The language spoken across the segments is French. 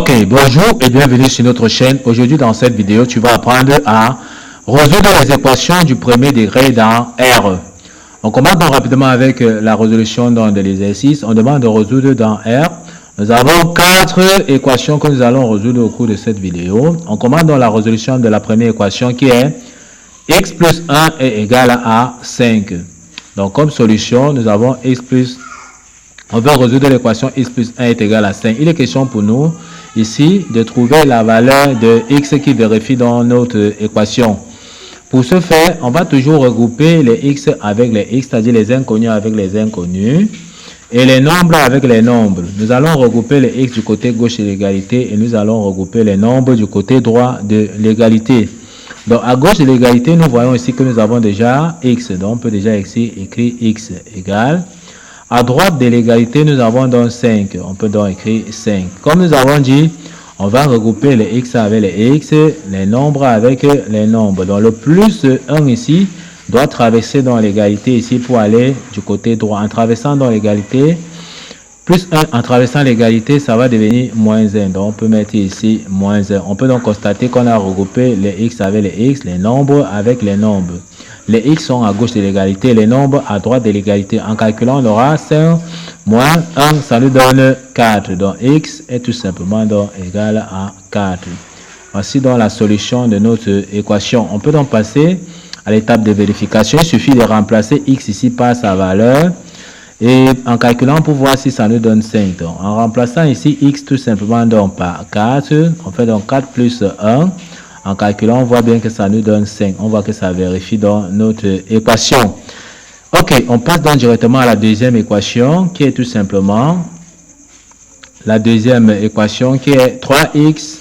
Ok, bonjour et bienvenue sur notre chaîne. Aujourd'hui dans cette vidéo, tu vas apprendre à résoudre les équations du premier degré dans R. On commence donc rapidement avec la résolution de l'exercice. On demande de résoudre dans R. Nous avons 4 équations que nous allons résoudre au cours de cette vidéo. On commence dans la résolution de la première équation qui est x plus 1 est égal à 5. Donc comme solution, nous avons x plus... On veut résoudre l'équation x plus 1 est égal à 5. Il est question pour nous ici de trouver la valeur de x qui vérifie dans notre équation. Pour ce faire, on va toujours regrouper les x avec les x, c'est-à-dire les inconnus avec les inconnus, et les nombres avec les nombres. Nous allons regrouper les x du côté gauche de l'égalité et nous allons regrouper les nombres du côté droit de l'égalité. Donc à gauche de l'égalité, nous voyons ici que nous avons déjà x. Donc on peut déjà ici écrire x égale. À droite de l'égalité, nous avons donc 5. On peut donc écrire 5. Comme nous avons dit, on va regrouper les x avec les x, les nombres avec les nombres. Donc le plus 1 ici doit traverser dans l'égalité ici pour aller du côté droit. En traversant dans l'égalité, plus 1 en traversant l'égalité, ça va devenir moins 1. Donc on peut mettre ici moins 1. On peut donc constater qu'on a regroupé les x avec les x, les nombres avec les nombres. Les x sont à gauche de l'égalité, les nombres à droite de l'égalité. En calculant, on aura 5 moins 1, ça nous donne 4. Donc x est tout simplement donc égal à 4. Voici donc la solution de notre équation. On peut donc passer à l'étape de vérification. Il suffit de remplacer x ici par sa valeur. Et en calculant pour voir si ça nous donne 5. Donc, en remplaçant ici x tout simplement donc par 4, on fait donc 4 plus 1. En calculant, on voit bien que ça nous donne 5. On voit que ça vérifie dans notre équation. Ok, on passe donc directement à la deuxième équation qui est tout simplement la deuxième équation qui est 3x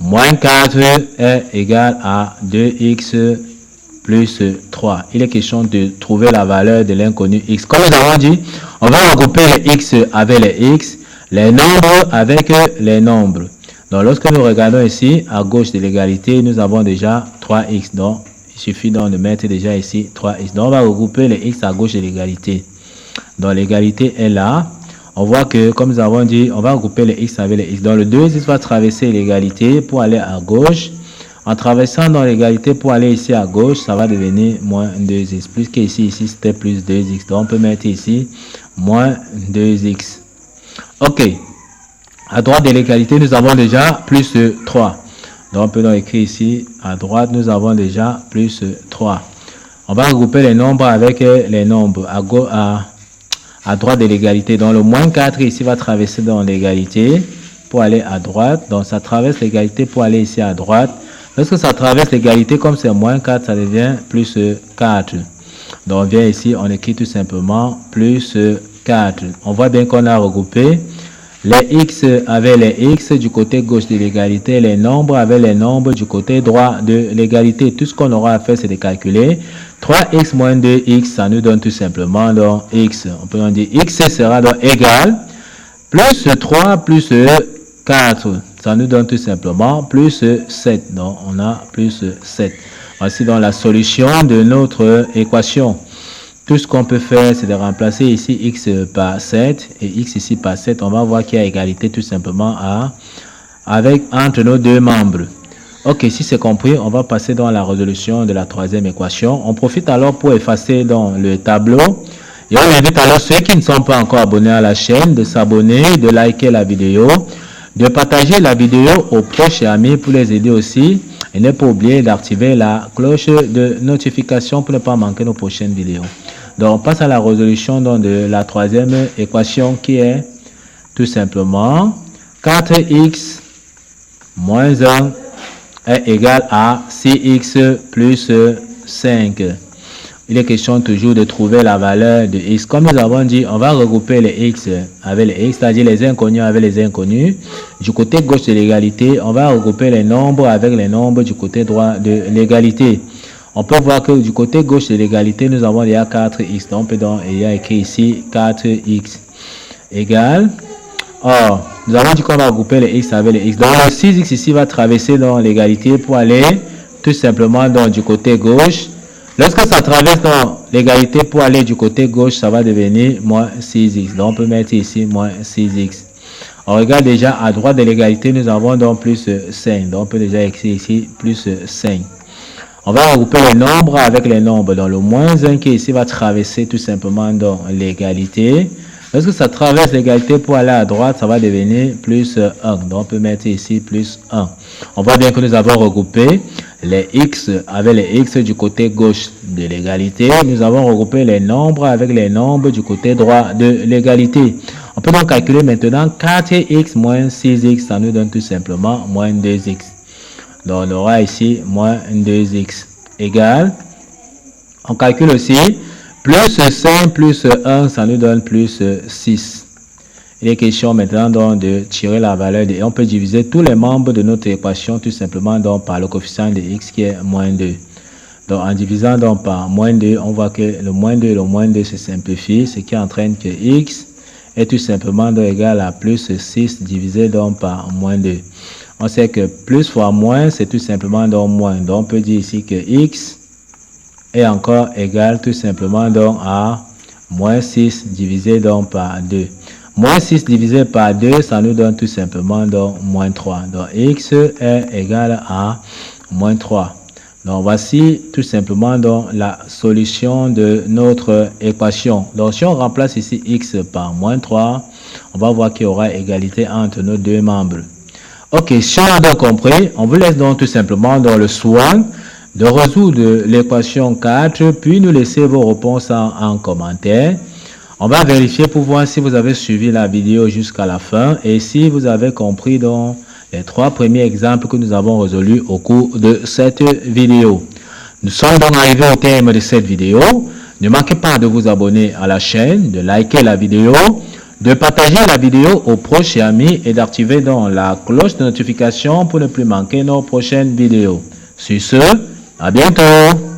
moins 4 est égal à 2x plus 3. Il est question de trouver la valeur de l'inconnu x. Comme nous avons dit, on va regrouper les x avec les x, les nombres avec les nombres. Donc, lorsque nous regardons ici, à gauche de l'égalité, nous avons déjà 3x. Donc, il suffit donc de mettre déjà ici 3x. Donc, on va regrouper les x à gauche de l'égalité. Donc, l'égalité est là. On voit que, comme nous avons dit, on va regrouper les x avec les x. Donc, le 2x va traverser l'égalité pour aller à gauche. En traversant dans l'égalité pour aller ici à gauche, ça va devenir moins 2x. Plus qu'ici, ici, c'était plus 2x. Donc, on peut mettre ici moins 2x. OK. À droite de l'égalité, nous avons déjà plus 3. Donc, on peut donc écrire ici, à droite, nous avons déjà plus 3. On va regrouper les nombres avec les nombres à droite de l'égalité. Donc, le moins 4 ici va traverser dans l'égalité pour aller à droite. Donc, ça traverse l'égalité pour aller ici à droite. Lorsque ça traverse l'égalité, comme c'est moins 4, ça devient plus 4. Donc, on vient ici, on écrit tout simplement plus 4. On voit bien qu'on a regroupé les x avec les x du côté gauche de l'égalité, les nombres avec les nombres du côté droit de l'égalité. Tout ce qu'on aura à faire, c'est de calculer 3x moins 2x, ça nous donne tout simplement donc x. On peut donc dire x sera donc égal plus 3 plus 4. Ça nous donne tout simplement plus 7. Donc, on a plus 7. Voici donc la solution de notre équation. Tout ce qu'on peut faire, c'est de remplacer ici x par 7 et x ici par 7. On va voir qu'il y a égalité tout simplement entre nos deux membres. Ok, si c'est compris, on va passer dans la résolution de la troisième équation. On profite alors pour effacer dans le tableau. Et on invite alors ceux qui ne sont pas encore abonnés à la chaîne de s'abonner, de liker la vidéo, de partager la vidéo aux proches et amis pour les aider aussi. Et ne pas oublier d'activer la cloche de notification pour ne pas manquer nos prochaines vidéos. Donc, on passe à la résolution donc, de la troisième équation qui est tout simplement 4x moins 1 est égal à 6x plus 5. Il est question toujours de trouver la valeur de x. Comme nous avons dit, on va regrouper les x avec les x, c'est-à-dire les inconnus avec les inconnus. Du côté gauche de l'égalité, on va regrouper les nombres avec les nombres du côté droit de l'égalité. On peut voir que du côté gauche de l'égalité, nous avons déjà 4x. Donc, on peut donc écrire ici 4x égale. Or, nous avons dit qu'on va regrouper les x avec les x. Donc, le 6x ici va traverser dans l'égalité pour aller tout simplement donc, du côté gauche. Lorsque ça traverse dans l'égalité pour aller du côté gauche, ça va devenir moins 6x. Donc, on peut mettre ici moins 6x. On regarde déjà à droite de l'égalité, nous avons donc plus 5. Donc on peut déjà écrire ici plus 5. On va regrouper les nombres avec les nombres. Donc le moins 1 qui est ici va traverser tout simplement dans l'égalité. Lorsque ça traverse l'égalité pour aller à droite, ça va devenir plus 1. Donc on peut mettre ici plus 1. On voit bien que nous avons regroupé les x avec les x du côté gauche de l'égalité. Nous avons regroupé les nombres avec les nombres du côté droit de l'égalité. On peut donc calculer maintenant 4x moins 6x, ça nous donne tout simplement moins 2x. Donc on aura ici moins 2x égale, on calcule aussi, plus 5 plus 1, ça nous donne plus 6. Il est question maintenant donc de tirer la valeur de, et on peut diviser tous les membres de notre équation tout simplement donc par le coefficient de x qui est moins 2. Donc en divisant donc par moins 2, on voit que le moins 2 et le moins 2 se simplifient, ce qui entraîne que x est tout simplement donc égal à plus 6 divisé donc par moins 2. On sait que plus fois moins, c'est tout simplement donc moins. Donc on peut dire ici que x est encore égal tout simplement donc à moins 6 divisé donc par 2. Moins 6 divisé par 2, ça nous donne tout simplement donc moins 3. Donc x est égal à moins 3. Donc voici tout simplement donc la solution de notre équation. Donc si on remplace ici x par moins 3, on va voir qu'il y aura égalité entre nos deux membres. Ok, si on a donc compris, on vous laisse donc tout simplement dans le soin de résoudre l'équation 4, puis nous laisser vos réponses en commentaire. On va vérifier pour voir si vous avez suivi la vidéo jusqu'à la fin et si vous avez compris donc les 3 premiers exemples que nous avons résolus au cours de cette vidéo. Nous sommes donc arrivés au terme de cette vidéo. Ne manquez pas de vous abonner à la chaîne, de liker la vidéo, de partager la vidéo aux proches et amis et d'activer donc la cloche de notification pour ne plus manquer nos prochaines vidéos. Sur ce, à bientôt!